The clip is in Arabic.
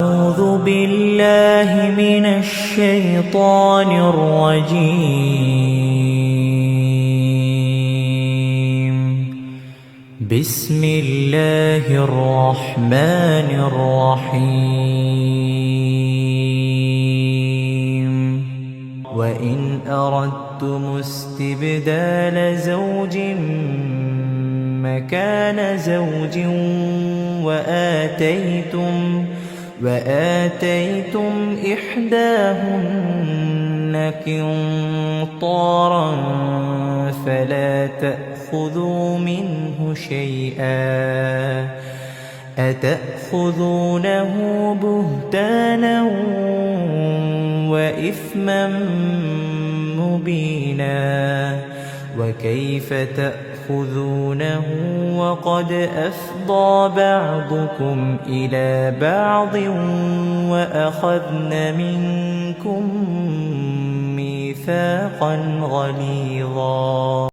أعوذ بالله من الشيطان الرجيم. بسم الله الرحمن الرحيم. وإن أردتم استبدال زوج مكان زوج وآتيتم إحداهن قنطارا فلا تأخذوا منه شيئا أتأخذونه بهتانا وإثما مبينا وكيف تأخذونه وقد أفضى بعضكم إلى بعض وأخذن منكم ميثاقا غليظا